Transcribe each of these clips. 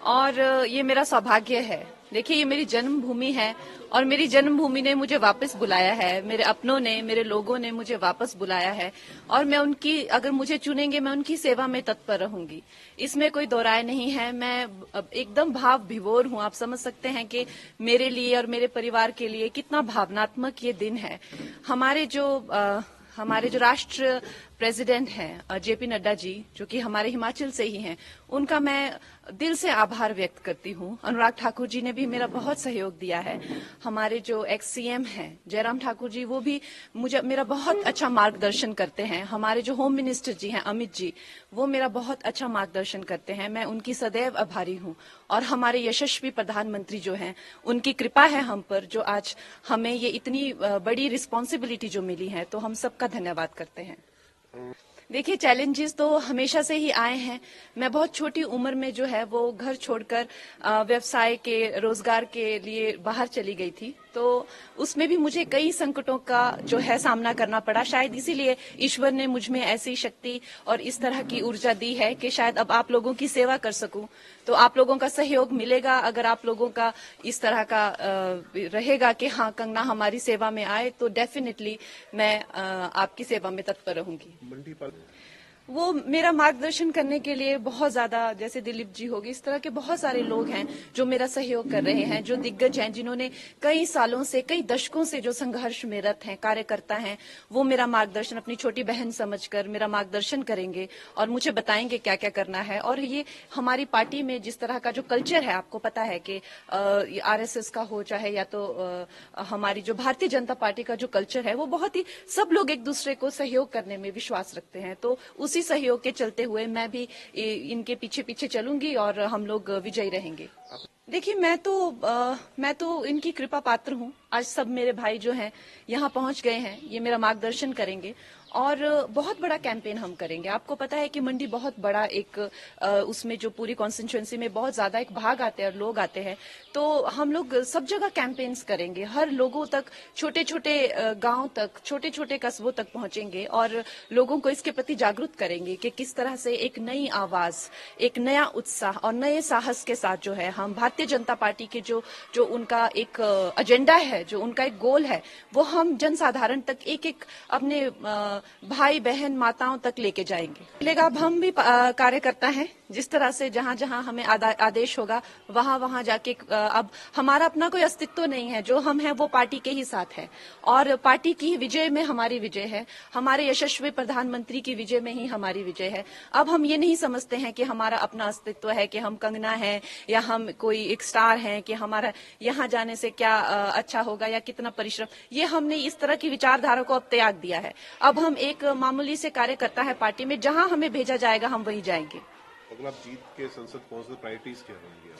और ये मेरा सौभाग्य है। देखिए, ये मेरी जन्मभूमि है और मेरी जन्मभूमि ने मुझे वापस बुलाया है। मेरे अपनों ने, मेरे लोगों ने मुझे वापस बुलाया है और मैं उनकी, अगर मुझे चुनेंगे, मैं उनकी सेवा में तत्पर रहूंगी। इसमें कोई दो राय नहीं है। मैं एकदम भाव विभोर हूं। आप समझ सकते हैं कि मेरे लिए और मेरे परिवार के लिए कितना भावनात्मक ये दिन है। हमारे जो राष्ट्र प्रेसिडेंट हैं जेपी नड्डा जी, जो कि हमारे हिमाचल से ही हैं, उनका मैं दिल से आभार व्यक्त करती हूं। अनुराग ठाकुर जी ने भी मेरा बहुत सहयोग दिया है। हमारे जो एक्स सीएम हैं जयराम ठाकुर जी, वो भी मेरा बहुत अच्छा मार्गदर्शन करते हैं। हमारे जो होम मिनिस्टर जी हैं अमित जी, वो मेरा बहुत अच्छा मार्गदर्शन करते हैं। मैं उनकी सदैव आभारी हूं। और हमारे यशस्वी प्रधानमंत्री जो हैं, उनकी कृपा है हम पर, जो आज हमें ये इतनी बड़ी रिस्पॉन्सिबिलिटी जो मिली है, तो हम सबका धन्यवाद करते हैं। देखिए, चैलेंजेस तो हमेशा से ही आए हैं। मैं बहुत छोटी उम्र में जो है वो घर छोड़कर व्यवसाय के, रोजगार के लिए बाहर चली गई थी। तो उसमें भी मुझे कई संकटों का जो है सामना करना पड़ा। शायद इसीलिए ईश्वर ने मुझ में ऐसी शक्ति और इस तरह की ऊर्जा दी है कि शायद अब आप लोगों की सेवा कर सकूं। तो आप लोगों का सहयोग मिलेगा। अगर आप लोगों का इस तरह का रहेगा कि हाँ, कंगना हमारी सेवा में आए, तो डेफिनेटली मैं आपकी सेवा में तत्पर रहूंगी। वो मेरा मार्गदर्शन करने के लिए बहुत ज्यादा, जैसे दिलीप जी होगी, इस तरह के बहुत सारे लोग हैं जो मेरा सहयोग कर रहे हैं, जो दिग्गज हैं, जिन्होंने कई सालों से, कई दशकों से जो संघर्ष में रत हैं, कार्यकर्ता हैं, वो मेरा मार्गदर्शन अपनी छोटी बहन समझकर मेरा मार्गदर्शन करेंगे और मुझे बताएंगे क्या क्या करना है। और ये हमारी पार्टी में जिस तरह का जो कल्चर है, आपको पता है कि आरएसएस का हो चाहे या तो हमारी जो भारतीय जनता पार्टी का जो कल्चर है, वो बहुत ही, सब लोग एक दूसरे को सहयोग करने में विश्वास रखते हैं। तो उसी सहयोग के चलते हुए मैं भी इनके पीछे पीछे चलूंगी और हम लोग विजयी रहेंगे। देखिए, मैं तो इनकी कृपा पात्र हूँ। आज सब मेरे भाई जो हैं यहाँ पहुंच गए हैं, ये मेरा मार्गदर्शन करेंगे और बहुत बड़ा कैंपेन हम करेंगे। आपको पता है कि मंडी बहुत बड़ा एक उसमें जो पूरी कॉन्स्टिट्यूएंसी में बहुत ज्यादा एक भाग आते हैं और लोग आते हैं। तो हम लोग सब जगह कैंपेन्स करेंगे, हर लोगों तक, छोटे छोटे गांव तक, छोटे छोटे कस्बों तक पहुंचेंगे और लोगों को इसके प्रति जागरूक करेंगे कि किस तरह से एक नई आवाज, एक नया उत्साह और नए साहस के साथ जो है हम भारतीय जनता पार्टी के जो उनका एक एजेंडा है, जो उनका एक गोल है, वो हम जनसाधारण तक एक एक अपने भाई बहन माताओं तक लेके जाएंगे। अब हम भी कार्यकर्ता हैं। जिस तरह से जहां जहां हमें आदेश होगा वहां वहां जाके, अब हमारा अपना कोई अस्तित्व नहीं है। जो हम हैं वो पार्टी के ही साथ है और पार्टी की विजय में हमारी विजय है, हमारे यशस्वी प्रधानमंत्री की विजय में ही हमारी विजय है। अब हम ये नहीं समझते हैं कि हमारा अपना अस्तित्व है, कि हम कंगना है या हम कोई एक स्टार हैं, कि हमारा यहाँ जाने से क्या अच्छा होगा या कितना परिश्रम। ये हमने इस तरह की विचारधारा को अब त्याग दिया है। अब हम एक मामूली से कार्यकर्ता है पार्टी में, जहां हमें भेजा जाएगा हम वहीं जाएंगे। अगर आप जीत के संसद पहुंचते, प्रायोरिटीज क्या होंगी?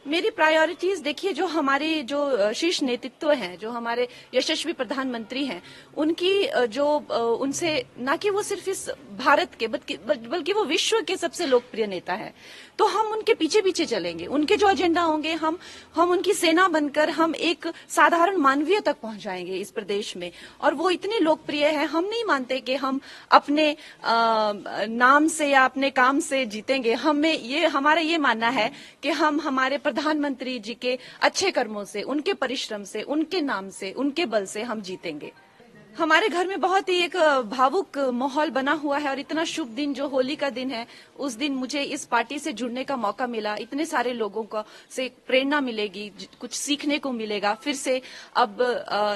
मेरी प्रायोरिटीज, देखिए, जो हमारे जो शीर्ष नेतृत्व हैं, जो हमारे यशस्वी प्रधानमंत्री हैं, उनकी जो उनसे, ना कि वो सिर्फ इस भारत के बल्कि वो विश्व के सबसे लोकप्रिय नेता हैं, तो हम उनके पीछे पीछे चलेंगे। उनके जो एजेंडा होंगे, हम उनकी सेना बनकर हम एक साधारण मानवीय तक पहुंचाएंगे इस प्रदेश में। और वो इतने लोकप्रिय हैं, हम नहीं मानते कि हम अपने नाम से या अपने काम से जीतेंगे। हमारा ये मानना है कि हम हमारे प्रधानमंत्री जी के अच्छे कर्मों से, उनके परिश्रम से, उनके नाम से, उनके बल से हम जीतेंगे। हमारे घर में बहुत ही एक भावुक माहौल बना हुआ है और इतना शुभ दिन जो होली का दिन है, उस दिन मुझे इस पार्टी से जुड़ने का मौका मिला। इतने सारे लोगों को से प्रेरणा मिलेगी, कुछ सीखने को मिलेगा। फिर से अब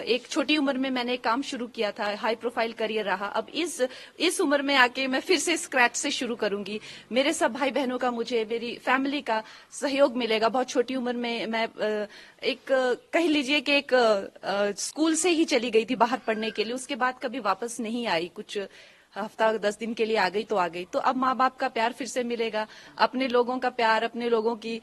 एक छोटी उम्र में मैंने काम शुरू किया था, हाई प्रोफाइल करियर रहा। अब इस उम्र में आके मैं फिर से स्क्रैच से शुरू करूंगी। मेरे सब भाई बहनों का, मुझे मेरी फैमिली का सहयोग मिलेगा। बहुत छोटी उम्र में मैं एक, कह लीजिए कि एक स्कूल से ही चली गई थी बाहर पढ़ने के लिए, उसके बाद कभी वापस नहीं आई। कुछ हफ्ता 10 दिन के लिए आ गई तो आ गई। तो अब माँ बाप का प्यार फिर से मिलेगा, अपने लोगों का प्यार, अपने लोगों की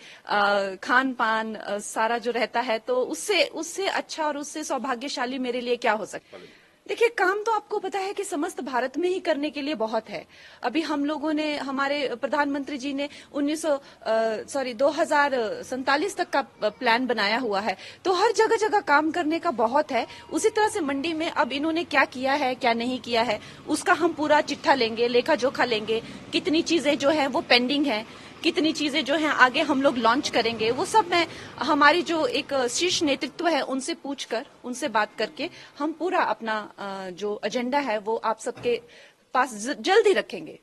खान पान सारा जो रहता है, तो उससे अच्छा और उससे सौभाग्यशाली मेरे लिए क्या हो सकता है। देखिए, काम तो आपको पता है कि समस्त भारत में ही करने के लिए बहुत है। अभी हम लोगों ने, हमारे प्रधानमंत्री जी ने 2047 तक का प्लान बनाया हुआ है, तो हर जगह जगह काम करने का बहुत है। उसी तरह से मंडी में अब इन्होंने क्या किया है, क्या नहीं किया है, उसका हम पूरा चिट्ठा लेंगे, लेखा जोखा लेंगे। कितनी चीजें जो है वो पेंडिंग है, कितनी चीजें जो हैं आगे हम लोग लॉन्च करेंगे, वो सब मैं हमारी जो एक शीर्ष नेतृत्व है उनसे पूछकर, उनसे बात करके हम पूरा अपना जो एजेंडा है वो आप सबके पास जल्द ही रखेंगे।